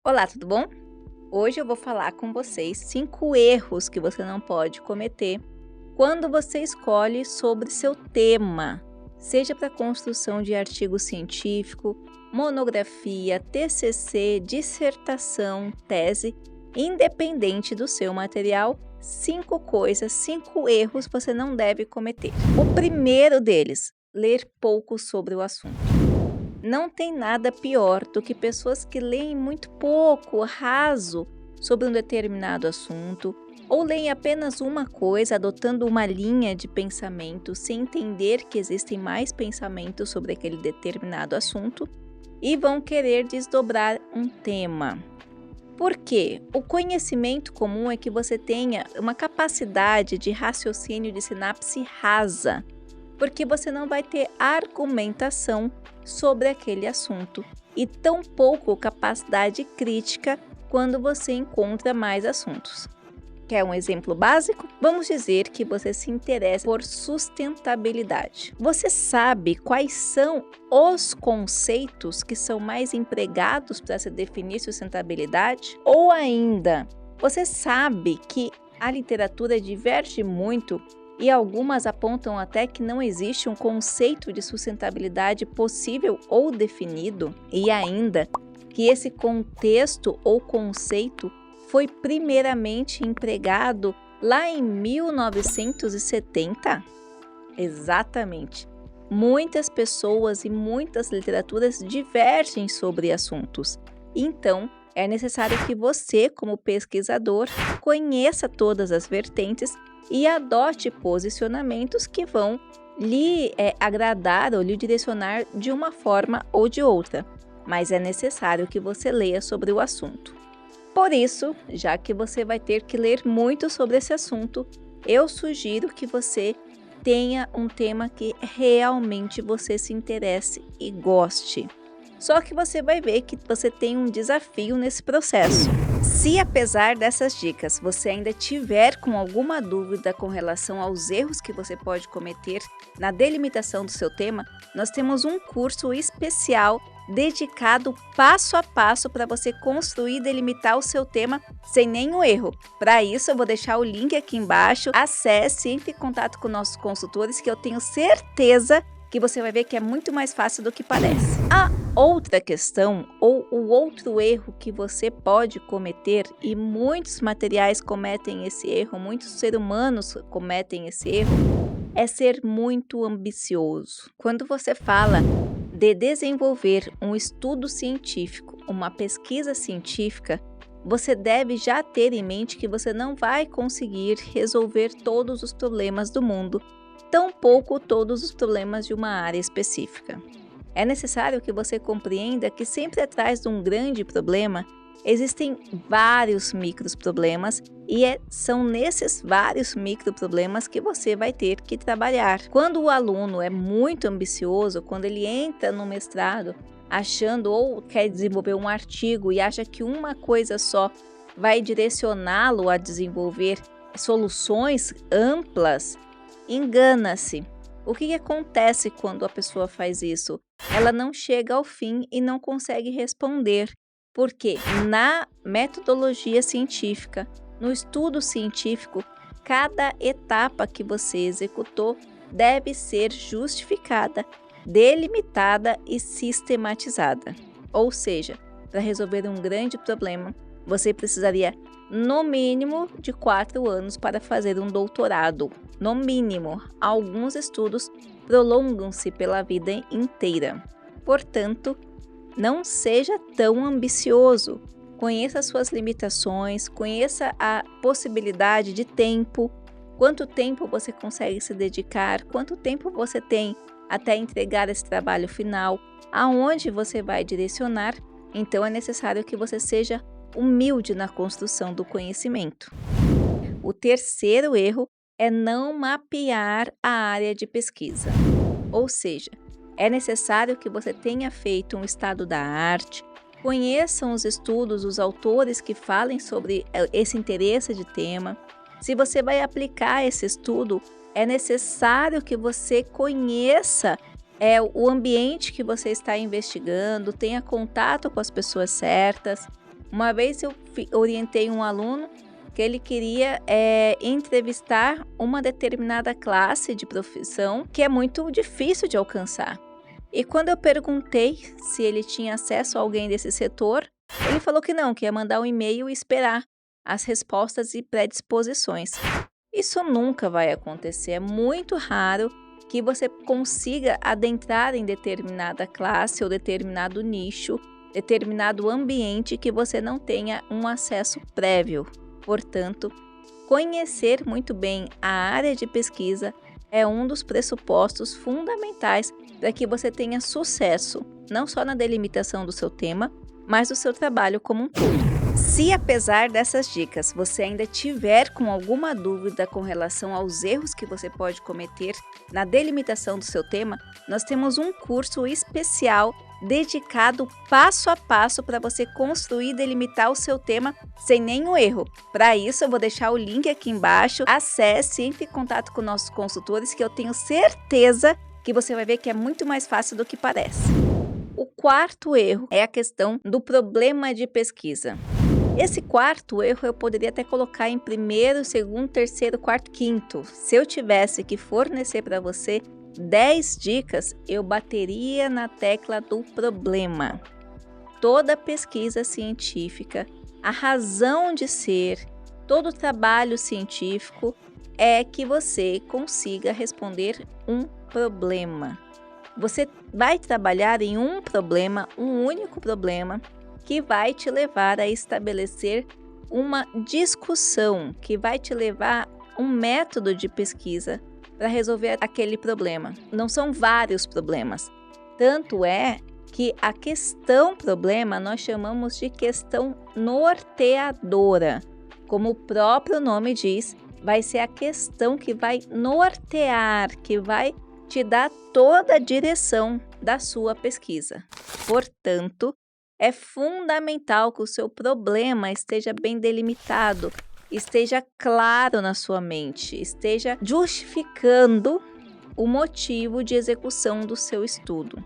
Olá, tudo bom? Hoje eu vou falar com vocês 5 erros que você não pode cometer quando você escolhe sobre seu tema, seja para construção de artigo científico, monografia, TCC, dissertação, tese, independente do seu material, 5 erros você não deve cometer. O primeiro deles, ler pouco sobre o assunto. Não tem nada pior do que pessoas que leem muito pouco, raso, sobre um determinado assunto, ou leem apenas uma coisa, adotando uma linha de pensamento, sem entender que existem mais pensamentos sobre aquele determinado assunto, e vão querer desdobrar um tema. Por quê? O conhecimento comum é que você tenha uma capacidade de raciocínio de sinapse rasa, porque você não vai ter argumentação sobre aquele assunto e tampouco capacidade crítica quando você encontra mais assuntos. Quer um exemplo básico? Vamos dizer que você se interessa por sustentabilidade. Você sabe quais são os conceitos que são mais empregados para se definir sustentabilidade? Ou ainda, você sabe que a literatura diverge muito e algumas apontam até que não existe um conceito de sustentabilidade possível ou definido, e ainda que esse contexto ou conceito foi primeiramente empregado lá em 1970? Exatamente. Muitas pessoas e muitas literaturas divergem sobre assuntos. Então, é necessário que você, como pesquisador, conheça todas as vertentes e adote posicionamentos que vão lhe agradar ou lhe direcionar de uma forma ou de outra, mas é necessário que você leia sobre o assunto. Por isso, já que você vai ter que ler muito sobre esse assunto, eu sugiro que você tenha um tema que realmente você se interesse e goste. Só que você vai ver que você tem um desafio nesse processo. Se apesar dessas dicas você ainda tiver com alguma dúvida com relação aos erros que você pode cometer na delimitação do seu tema, nós temos um curso especial dedicado passo a passo para você construir e delimitar o seu tema sem nenhum erro. Para isso, eu vou deixar o link aqui embaixo. Acesse, entre em contato com nossos consultores, que eu tenho certeza que você vai ver que é muito mais fácil do que parece. A outra questão ou o outro erro que você pode cometer, e muitos materiais cometem esse erro, muitos seres humanos cometem esse erro, é ser muito ambicioso. Quando você fala de desenvolver um estudo científico, uma pesquisa científica, você deve já ter em mente que você não vai conseguir resolver todos os problemas do mundo, tampouco todos os problemas de uma área específica. É necessário que você compreenda que sempre atrás de um grande problema existem vários microproblemas e são nesses vários microproblemas que você vai ter que trabalhar. Quando o aluno é muito ambicioso, quando ele entra no mestrado achando ou quer desenvolver um artigo e acha que uma coisa só vai direcioná-lo a desenvolver soluções amplas, engana-se. O que acontece quando a pessoa faz isso? Ela não chega ao fim e não consegue responder, porque na metodologia científica, no estudo científico, cada etapa que você executou deve ser justificada, delimitada e sistematizada. Ou seja, para resolver um grande problema, você precisaria no mínimo de 4 anos para fazer um doutorado. No mínimo, alguns estudos prolongam-se pela vida inteira. Portanto, não seja tão ambicioso. Conheça as suas limitações, conheça a possibilidade de tempo, quanto tempo você consegue se dedicar, quanto tempo você tem até entregar esse trabalho final, aonde você vai direcionar. Então, é necessário que você seja humilde na construção do conhecimento. O terceiro erro é não mapear a área de pesquisa. Ou seja, é necessário que você tenha feito um estado da arte, conheçam os estudos, os autores que falem sobre esse interesse de tema. Se você vai aplicar esse estudo, é necessário que você conheça o ambiente que você está investigando, tenha contato com as pessoas certas. Uma vez eu orientei um aluno que ele queria entrevistar uma determinada classe de profissão que é muito difícil de alcançar. E quando eu perguntei se ele tinha acesso a alguém desse setor, ele falou que não, que ia mandar um e-mail e esperar as respostas e predisposições. Isso nunca vai acontecer, é muito raro que você consiga adentrar em determinada classe ou determinado nicho, determinado ambiente que você não tenha um acesso prévio. Portanto, conhecer muito bem a área de pesquisa é um dos pressupostos fundamentais para que você tenha sucesso, não só na delimitação do seu tema, mas do seu trabalho como um todo. Se apesar dessas dicas você ainda tiver com alguma dúvida com relação aos erros que você pode cometer na delimitação do seu tema, nós temos um curso especial dedicado passo a passo para você construir e delimitar o seu tema sem nenhum erro. Para isso, eu vou deixar o link aqui embaixo. Acesse, entre em contato com nossos consultores, que eu tenho certeza que você vai ver que é muito mais fácil do que parece. O quarto erro é a questão do problema de pesquisa. Esse quarto erro eu poderia até colocar em primeiro, segundo, terceiro, quarto, quinto. Se eu tivesse que fornecer para você 10 dicas, eu bateria na tecla do problema. Toda pesquisa científica, a razão de ser, todo trabalho científico é que você consiga responder um problema. Você vai trabalhar em um problema, um único problema, que vai te levar a estabelecer uma discussão, que vai te levar um método de pesquisa para resolver aquele problema. Não são vários problemas. Tanto é que a questão problema nós chamamos de questão norteadora. Como o próprio nome diz, vai ser a questão que vai nortear, que vai te dar toda a direção da sua pesquisa. Portanto, é fundamental que o seu problema esteja bem delimitado, esteja claro na sua mente, esteja justificando o motivo de execução do seu estudo.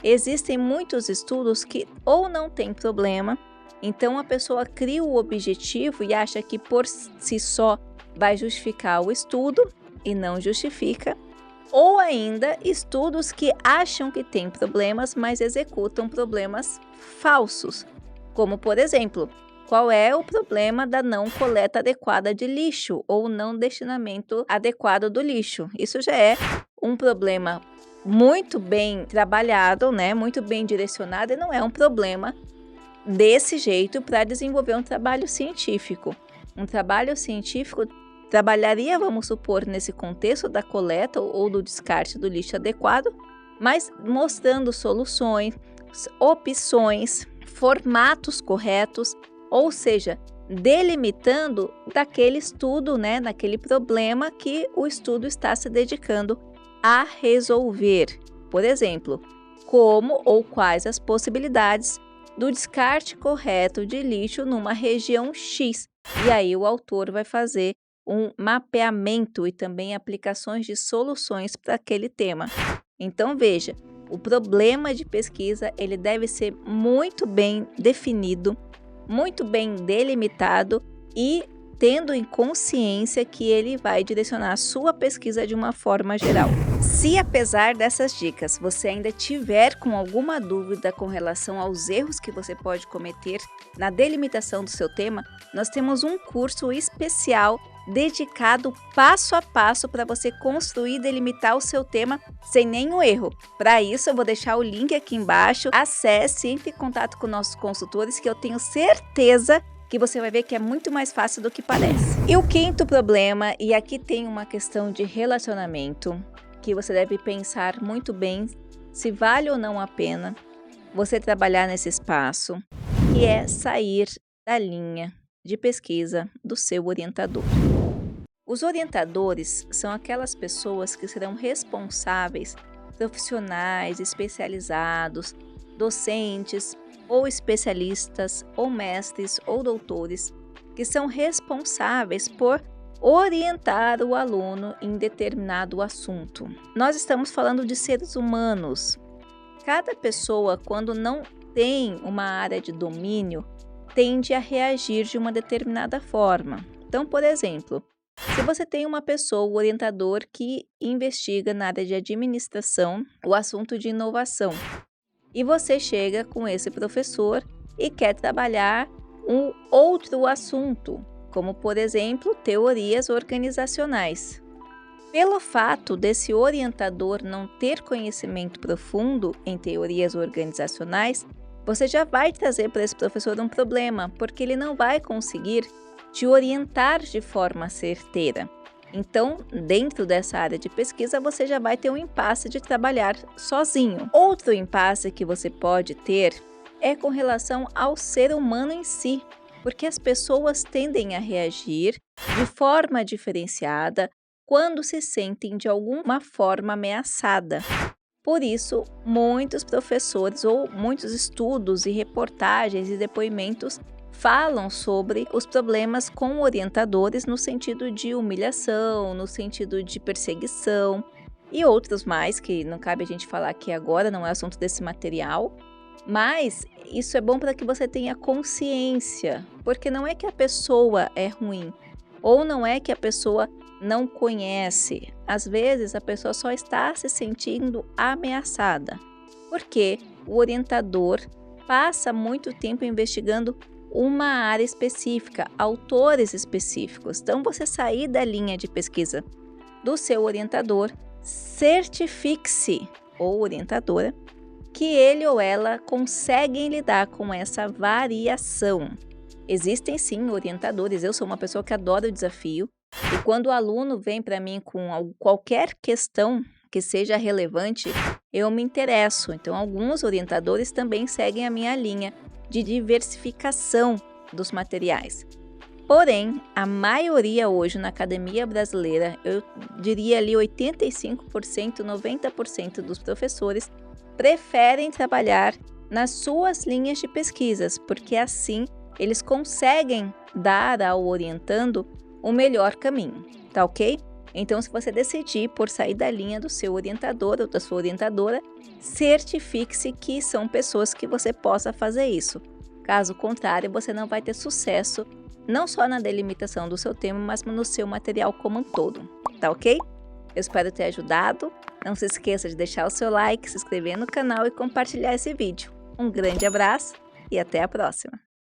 Existem muitos estudos que ou não tem problema, então a pessoa cria o objetivo e acha que por si só vai justificar o estudo e não justifica, ou ainda estudos que acham que tem problemas, mas executam problemas falsos, como por exemplo, qual é o problema da não coleta adequada de lixo ou não destinamento adequado do lixo. Isso já é um problema muito bem trabalhado, né? Muito bem direcionado, e não é um problema desse jeito para desenvolver um trabalho científico. Um trabalho científico trabalharia, vamos supor, nesse contexto da coleta ou do descarte do lixo adequado, mas mostrando soluções, opções, formatos corretos, ou seja, delimitando daquele estudo, né, naquele problema que o estudo está se dedicando a resolver. Por exemplo, como ou quais as possibilidades do descarte correto de lixo numa região X. E aí o autor vai fazer um mapeamento e também aplicações de soluções para aquele tema. Então veja, o problema de pesquisa ele deve ser muito bem definido, muito bem delimitado e tendo em consciência que ele vai direcionar a sua pesquisa de uma forma geral. Se apesar dessas dicas você ainda tiver com alguma dúvida com relação aos erros que você pode cometer na delimitação do seu tema, nós temos um curso especial dedicado passo a passo para você construir e delimitar o seu tema sem nenhum erro. Para isso, eu vou deixar o link aqui embaixo. Acesse, entre em contato com nossos consultores, que eu tenho certeza que você vai ver que é muito mais fácil do que parece. E o quinto problema, e aqui tem uma questão de relacionamento, que você deve pensar muito bem se vale ou não a pena você trabalhar nesse espaço, que é sair da linha de pesquisa do seu orientador. Os orientadores são aquelas pessoas que serão responsáveis, profissionais, especializados, docentes ou especialistas ou mestres ou doutores, que são responsáveis por orientar o aluno em determinado assunto. Nós estamos falando de seres humanos. Cada pessoa, quando não tem uma área de domínio, tende a reagir de uma determinada forma. Então, por exemplo, se você tem uma pessoa, o orientador, que investiga na área de administração o assunto de inovação, e você chega com esse professor e quer trabalhar um outro assunto, como por exemplo, teorias organizacionais. Pelo fato desse orientador não ter conhecimento profundo em teorias organizacionais, você já vai trazer para esse professor um problema, porque ele não vai conseguir te orientar de forma certeira. Então, dentro dessa área de pesquisa, você já vai ter um impasse de trabalhar sozinho. Outro impasse que você pode ter é com relação ao ser humano em si, porque as pessoas tendem a reagir de forma diferenciada quando se sentem de alguma forma ameaçada. Por isso, muitos professores ou muitos estudos e reportagens e depoimentos falam sobre os problemas com orientadores no sentido de humilhação, no sentido de perseguição e outros mais que não cabe a gente falar aqui agora, não é assunto desse material. Mas isso é bom para que você tenha consciência, porque não é que a pessoa é ruim, ou não é que a pessoa não conhece. Às vezes a pessoa só está se sentindo ameaçada, porque o orientador passa muito tempo investigando uma área específica, autores específicos. Então, você sair da linha de pesquisa do seu orientador, certifique-se, ou orientadora, que ele ou ela conseguem lidar com essa variação. Existem sim orientadores, eu sou uma pessoa que adora o desafio, e quando o aluno vem para mim com qualquer questão que seja relevante, eu me interesso. Então, alguns orientadores também seguem a minha linha de diversificação dos materiais. Porém, a maioria hoje na academia brasileira, eu diria ali 85%, 90% dos professores preferem trabalhar nas suas linhas de pesquisas, porque assim eles conseguem dar ao orientando o melhor caminho, tá ok? Então, se você decidir por sair da linha do seu orientador ou da sua orientadora, certifique-se que são pessoas que você possa fazer isso. Caso contrário, você não vai ter sucesso, não só na delimitação do seu tema, mas no seu material como um todo, tá ok? Eu espero ter ajudado. Não se esqueça de deixar o seu like, se inscrever no canal e compartilhar esse vídeo. Um grande abraço e até a próxima!